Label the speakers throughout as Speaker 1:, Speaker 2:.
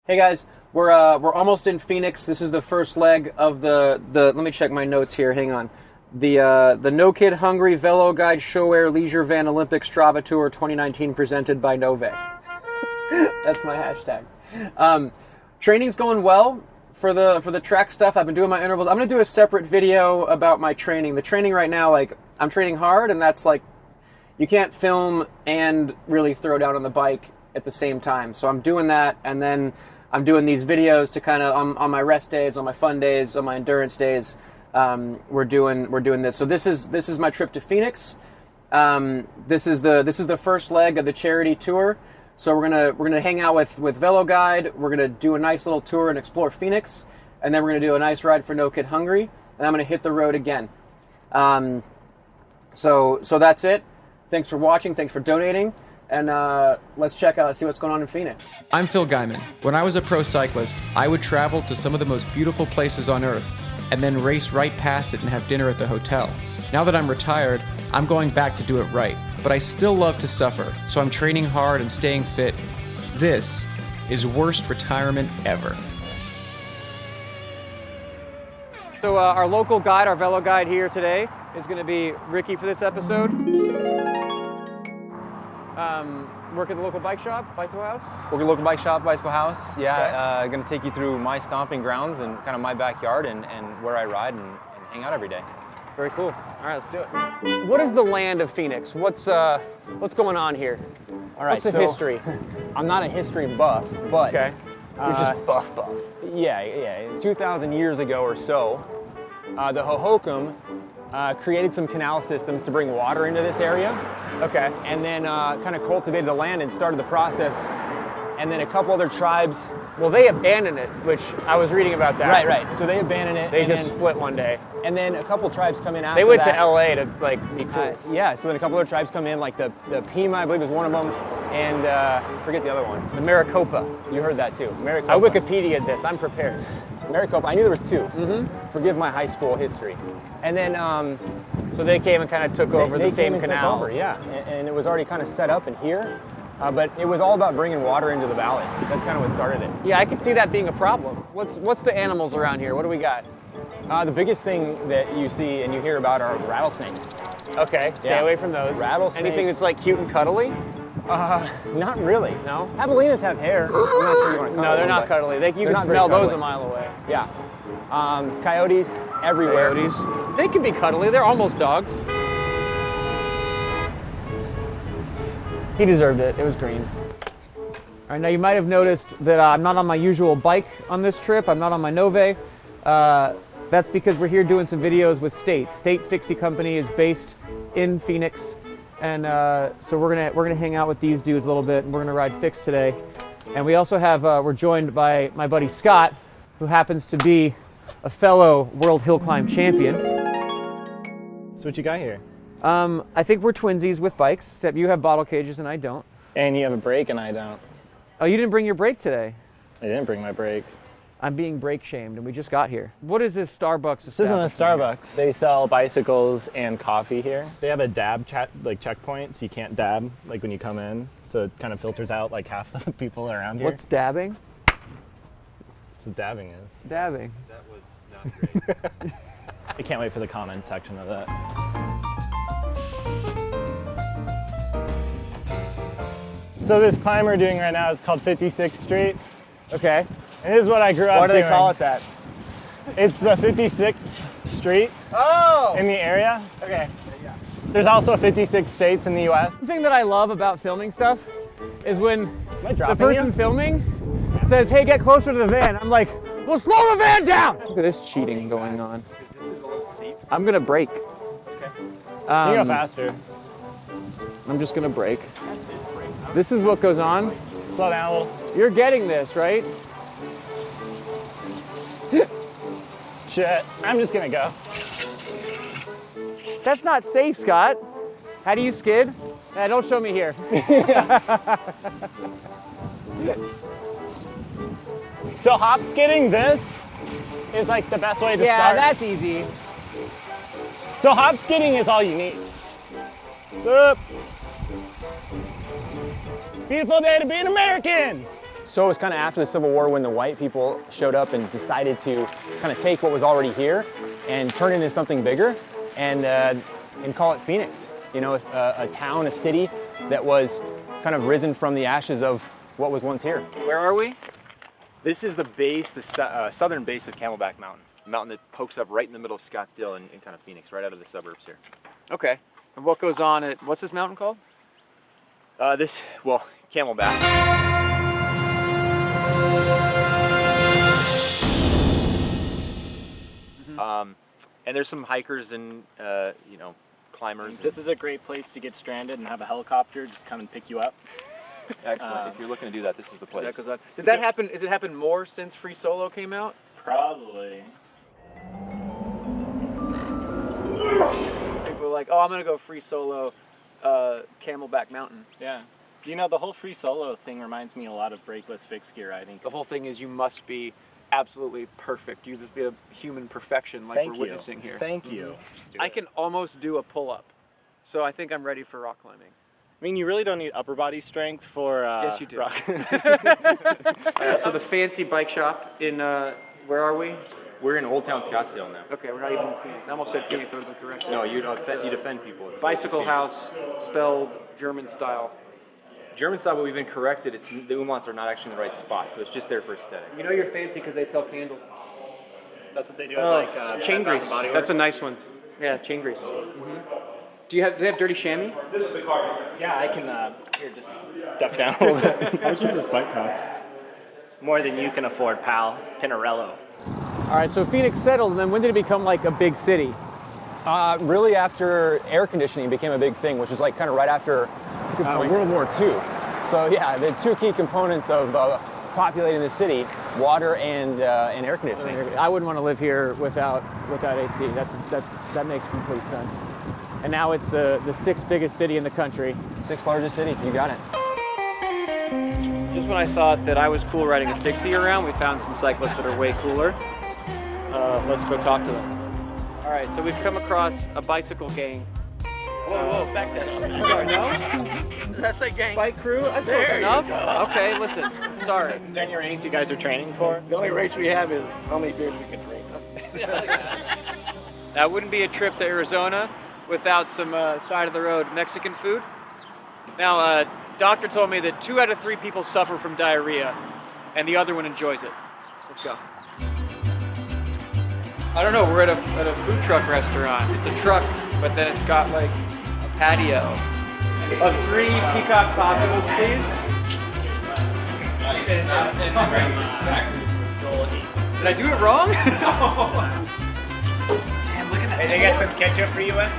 Speaker 1: Hey guys, we're almost in Phoenix. This is the first leg of the let me check my notes here. Hang on. The No Kid Hungry Veloguide Sho-Air Leisure Van Olympic Strava Tour 2019 presented by Nove. That's my hashtag. Training's going well for the track stuff. I've been doing my intervals. I'm gonna do a separate video about my training. The training right now, like I'm training hard, and that's like you can't film and really throw down on the bike at the same time. So I'm doing that, and then I'm doing these videos to kind of on my rest days, on my fun days, on my endurance days. We're doing this. So this is my trip to Phoenix. This is the first leg of the charity tour. So we're gonna hang out with Veloguide. We're gonna do a nice little tour and explore Phoenix, and then we're gonna do a nice ride for No Kid Hungry, and I'm gonna hit the road again. So that's it. Thanks for watching. Thanks for donating. And let's see what's going on in Phoenix.
Speaker 2: I'm Phil Gaimon. When I was a pro cyclist, I would travel to some of the most beautiful places on earth and then race right past it and have dinner at the hotel. Now that I'm retired, I'm going back to do it right. But I still love to suffer, so I'm training hard and staying fit. This is worst retirement ever.
Speaker 1: So our local guide, our Veloguide here today, is going to be Ricky for this episode. Work at the local bike shop, bicycle house?
Speaker 3: Work at the local bike shop, bicycle house. Yeah, okay. Going to take you through my stomping grounds and kind of my backyard and where I ride and hang out every day.
Speaker 1: Very cool. All right, let's do it. What is the land of Phoenix? What's going on here?
Speaker 3: All right,
Speaker 1: what's the history?
Speaker 3: I'm not a history buff, but
Speaker 1: okay.
Speaker 3: You're just buff. Yeah. 2,000 years ago or so, the Hohokam created some canal systems to bring water into this area.
Speaker 1: Okay.
Speaker 3: And then kind of cultivated the land and started the process. And then a couple other tribes.
Speaker 1: Well, they abandoned it, which I was reading about that.
Speaker 3: Right. So they abandoned it.
Speaker 1: They just split one day.
Speaker 3: And then a couple tribes come in after that.
Speaker 1: They went to LA to like be cool.
Speaker 3: Yeah, so then a couple other tribes come in, like the Pima, I believe was one of them, and forget the other one.
Speaker 1: The Maricopa.
Speaker 3: You heard that too. Maricopa.
Speaker 1: I Wikipedia'd this, I'm prepared.
Speaker 3: Maricopa, I knew there was two. Mm-hmm. Forgive my high school history. And then,
Speaker 1: so they came and kind of took over the same canals.
Speaker 3: Took over, yeah, and it was already kind of set up in here, but it was all about bringing water into the valley. That's kind of what started it.
Speaker 1: Yeah, I could see that being a problem. What's the animals around here? What do we got?
Speaker 3: The biggest thing that you see and you hear about are rattlesnakes.
Speaker 1: Okay, stay away from those.
Speaker 3: Rattlesnakes.
Speaker 1: Anything that's like cute and cuddly?
Speaker 3: Not really.
Speaker 1: No?
Speaker 3: Javelinas have hair. I'm not sure you want to cuddle
Speaker 1: No, they're
Speaker 3: them,
Speaker 1: not cuddly. You can smell those a mile away.
Speaker 3: Yeah. Coyotes everywhere.
Speaker 1: Coyotes. They can be cuddly. They're almost dogs. He deserved it. It was green. All right, now you might have noticed that I'm not on my usual bike on this trip. I'm not on my Nove. That's because we're here doing some videos with State. State Fixie Company is based in Phoenix, and so we're gonna hang out with these dudes a little bit, and we're gonna ride Fix today. And we also have we're joined by my buddy Scott, who happens to be a fellow World Hill Climb champion.
Speaker 4: So what you got here?
Speaker 1: I think we're twinsies with bikes, except you have bottle cages and I don't.
Speaker 4: And you have a brake and I don't.
Speaker 1: Oh, you didn't bring your brake today?
Speaker 4: I didn't bring my brake.
Speaker 1: I'm being brake shamed, and we just got here. What is this Starbucks?
Speaker 4: This isn't a Starbucks. They sell bicycles and coffee here. They have a dab checkpoint, so you can't dab like when you come in. So it kind of filters out like half the people around here.
Speaker 1: What's dabbing?
Speaker 4: That's what dabbing is.
Speaker 1: Dabbing.
Speaker 4: That was not great. I can't wait for the comment section of that. So this climb we're doing right now is called 56th Street.
Speaker 1: Okay.
Speaker 4: And this is what I grew up doing.
Speaker 1: Why do they call it that?
Speaker 4: It's the 56th Street in the area.
Speaker 1: Okay.
Speaker 4: There's also 56 states in the US.
Speaker 1: The thing that I love about filming stuff is when the person filming says, hey, get closer to the van. I'm like, well, slow the van down. Look at this cheating going on. I'm gonna brake.
Speaker 4: Okay. You go faster.
Speaker 1: I'm just gonna brake. This is what goes on.
Speaker 4: Slow down a little.
Speaker 1: You're getting this, right?
Speaker 4: Shit, I'm just gonna go.
Speaker 1: That's not safe, Scott. How do you skid? Don't show me here.
Speaker 4: So hop skidding this is like the best way to start.
Speaker 1: Yeah, that's easy.
Speaker 4: So hop skidding is all you need. What's up? Beautiful day to be an American.
Speaker 3: So it was kind of after the Civil War when the white people showed up and decided to kind of take what was already here and turn it into something bigger and call it Phoenix. You know, a town, a city that was kind of risen from the ashes of what was once here.
Speaker 1: Where are we?
Speaker 3: This is the base, the southern base of Camelback Mountain. A mountain that pokes up right in the middle of Scottsdale and kind of Phoenix, right out of the suburbs here.
Speaker 1: Okay. And what goes on at, what's this mountain called?
Speaker 3: Camelback. And there's some hikers and, climbers.
Speaker 4: This is a great place to get stranded and have a helicopter just come and pick you up.
Speaker 3: Excellent. If you're looking to do that, this is the place.
Speaker 1: Did that happen? Has it happened more since Free Solo came out?
Speaker 4: Probably.
Speaker 1: People were like, oh, I'm gonna go Free Solo Camelback Mountain.
Speaker 4: Yeah. You know, the whole Free Solo thing reminds me a lot of brakeless fixed gear riding.
Speaker 1: The whole thing is you must be absolutely perfect. You must be a human perfection like we're witnessing here.
Speaker 4: Thank you.
Speaker 1: I can almost do a pull-up, so I think I'm ready for rock climbing.
Speaker 4: I mean, you really don't need upper body strength for
Speaker 1: yes, you do.
Speaker 4: rock.
Speaker 1: So the fancy bike shop in, where are we?
Speaker 3: We're in Old Town Scottsdale now.
Speaker 1: Okay, we're not even in Phoenix. I almost said Phoenix, I would have been correct.
Speaker 3: No, you defend people.
Speaker 1: Bicycle house, spelled German style.
Speaker 3: German style, but we've been corrected. The umlauts are not actually in the right spot, so it's just there for aesthetic.
Speaker 1: You know you're fancy because they sell candles.
Speaker 4: That's what they do
Speaker 1: It's chain grease. That's a nice one. Yeah, chain grease. Mm-hmm. Do they have dirty chamois?
Speaker 4: Yeah, I can, here, just duck down a little bit. How much does this bike cost? More than you can afford, pal. Pinarello.
Speaker 1: All right, so Phoenix settled, and then when did it become like a big city?
Speaker 3: Really after air conditioning became a big thing, which was like kind of right after World War II. So yeah, the two key components of populating the city, water and air conditioning.
Speaker 1: I wouldn't want to live here without AC. That makes complete sense. And now it's the sixth biggest city in the country.
Speaker 3: Sixth largest city, you got it.
Speaker 1: Just when I thought that I was cool riding a fixie around, we found some cyclists that are way cooler. Let's go talk to them. All right, so we've come across a bicycle gang.
Speaker 5: Whoa, back that up.
Speaker 1: Sorry, no?
Speaker 5: Did I say gang?
Speaker 1: Bike crew? That's close enough. Okay, listen, sorry.
Speaker 4: Is there any race you guys are training for?
Speaker 5: The only race we have is how many beers we can drink.
Speaker 1: That wouldn't be a trip to Arizona without some side-of-the-road Mexican food. Now, doctor told me that 2 out of 3 people suffer from diarrhea, and the other one enjoys it. So let's go. I don't know, we're at a food truck restaurant. It's a truck, but then it's got like a patio. Of 3 peacock tacos, please. Did I do it wrong? Damn, look at that.
Speaker 4: Hey, they got some ketchup for you, Wes?
Speaker 5: I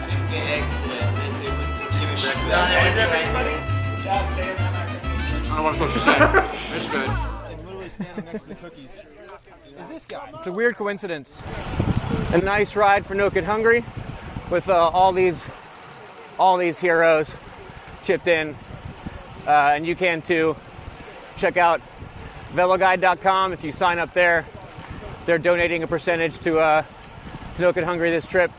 Speaker 5: didn't get eggs today. They give me breakfast.
Speaker 1: I don't want to push this in. That's good.
Speaker 5: I'm literally standing next to the cookies. Is this guy?
Speaker 1: It's a weird coincidence. A nice ride for No Kid Hungry with all these heroes chipped in, and you can too. Check out Veloguide.com. If you sign up there, they're donating a percentage to No Kid Hungry this trip,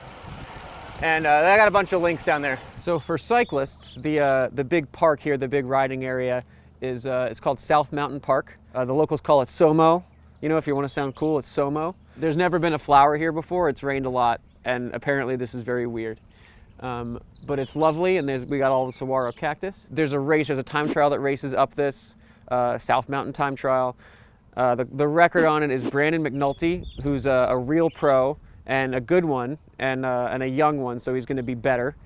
Speaker 1: and I got a bunch of links down there. So for cyclists, the big park here, the big riding area, is it's called South Mountain Park. The locals call it SOMO. You know, if you want to sound cool, it's SOMO. There's never been a flower here before. It's rained a lot, and apparently this is very weird. But it's lovely, and we got all the saguaro cactus. There's a time trial that races up this, South Mountain time trial. The record on it is Brandon McNulty, who's a real pro and a good one, and a young one, so he's going to be better.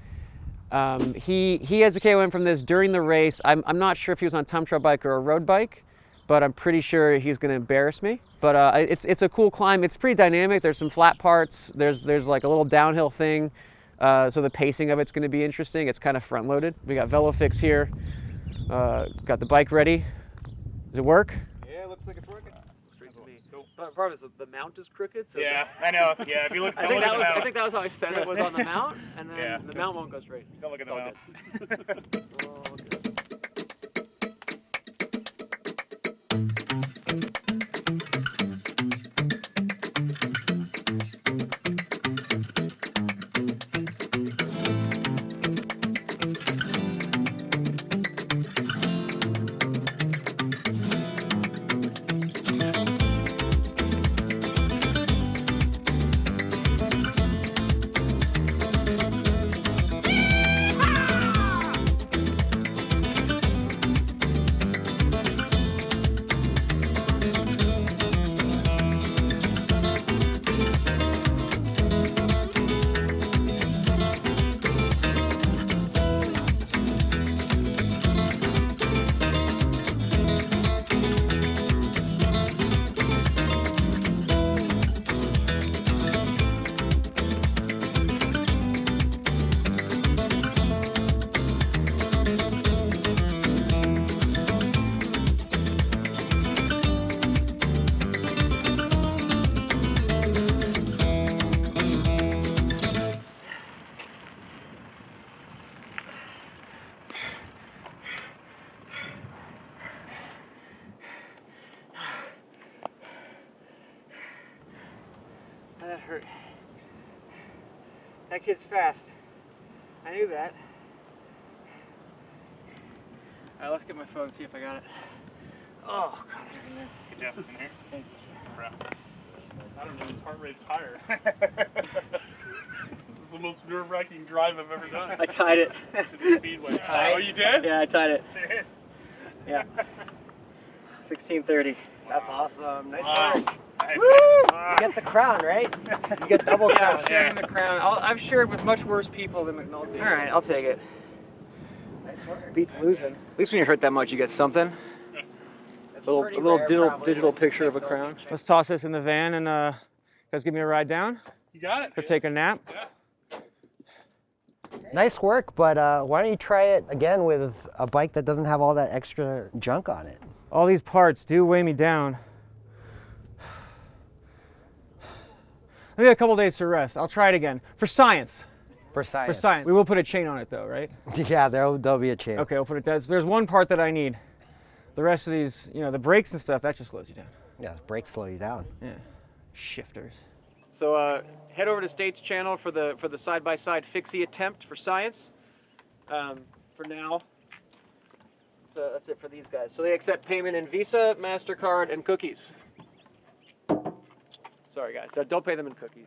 Speaker 1: He has a KOM from this during the race. I'm not sure if he was on a time trial bike or a road bike, but I'm pretty sure he's going to embarrass me. But it's a cool climb. It's pretty dynamic. There's some flat parts. There's like a little downhill thing. So the pacing of it's going to be interesting. It's kind of front loaded. We got Velofix here. Got the bike ready. Does it work?
Speaker 5: Yeah, it looks like it's working. Straight to me.
Speaker 1: But part of it is the mount is crooked. So
Speaker 4: Yeah, I know. Yeah, if you look,
Speaker 1: I think that was how I said it was on the mount, and then the mount won't go straight.
Speaker 4: Don't look at the mount.
Speaker 1: All good. That hurt. That kid's fast. I knew that. All right, let's get my phone and see if I got it. Oh, God.
Speaker 6: Good job in there. Thank you. I don't know, his heart rate's higher. The most nerve-wracking drive I've ever done.
Speaker 1: I tied it.
Speaker 6: To the speedway. Oh, you did?
Speaker 1: Yeah, I tied it.
Speaker 6: Serious?
Speaker 1: Yeah. 16:30.
Speaker 5: That's awesome. Nice
Speaker 6: Wow.
Speaker 5: work.
Speaker 6: Nice.
Speaker 1: Woo!
Speaker 5: You get the crown, right? You get double
Speaker 1: Yeah,
Speaker 5: crown.
Speaker 1: I'm sharing the crown. I've shared with much worse people than McNulty. All right, I'll take it.
Speaker 5: Nice work.
Speaker 1: Beats losing. At least when you hurt that much, you get something. A little digital picture of a crown. Let's toss this in the van and you guys give me a ride down.
Speaker 6: You got it.
Speaker 1: Go take a nap.
Speaker 6: Yeah.
Speaker 5: Nice work, but why don't you try it again with a bike that doesn't have all that extra junk on it?
Speaker 1: All these parts do weigh me down. Maybe a couple days to rest. I'll try it again for science.
Speaker 5: For science.
Speaker 1: For science. We will put a chain on it though, right?
Speaker 5: Yeah, there'll be a chain.
Speaker 1: Okay, we'll put it down. There's one part that I need. The rest of these, the brakes and stuff, that just slows you down.
Speaker 5: Yeah, brakes slow you down.
Speaker 1: Yeah, shifters. So head over to State's channel for the side-by-side fixie attempt for science. For now, so that's it for these guys. So they accept payment in Visa, MasterCard, and cookies. Sorry guys, so don't pay them in cookies.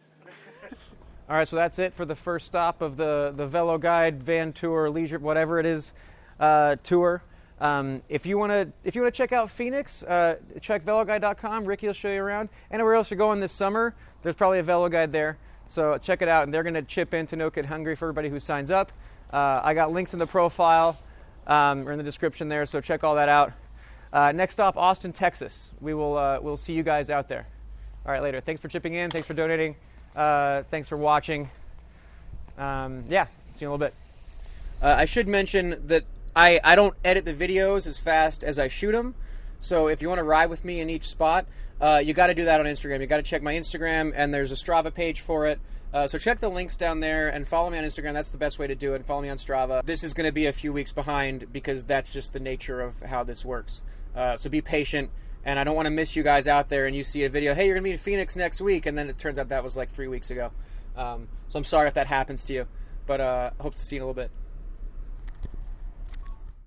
Speaker 1: All right, so that's it for the first stop of the Veloguide van tour, leisure, whatever it is, tour. If you want to check out Phoenix, check Veloguide.com. Ricky will show you around. Anywhere else you're going this summer, there's probably a Veloguide there. So check it out, and they're going to chip into No Kid Hungry for everybody who signs up. I got links in the profile or in the description there, so check all that out. Next stop, Austin, Texas. We'll see you guys out there. All right, later. Thanks for chipping in. Thanks for donating. Thanks for watching. Yeah, see you in a little bit. I should mention that I don't edit the videos as fast as I shoot them. So if you want to ride with me in each spot, you got to do that on Instagram. You got to check my Instagram, and there's a Strava page for it. So check the links down there and follow me on Instagram. That's the best way to do it. And follow me on Strava. This is going to be a few weeks behind because that's just the nature of how this works. So be patient. And I don't want to miss you guys out there and you see a video, hey, you're going to be in Phoenix next week. And then it turns out that was like 3 weeks ago. So I'm sorry if that happens to you. But hope to see you in a little bit.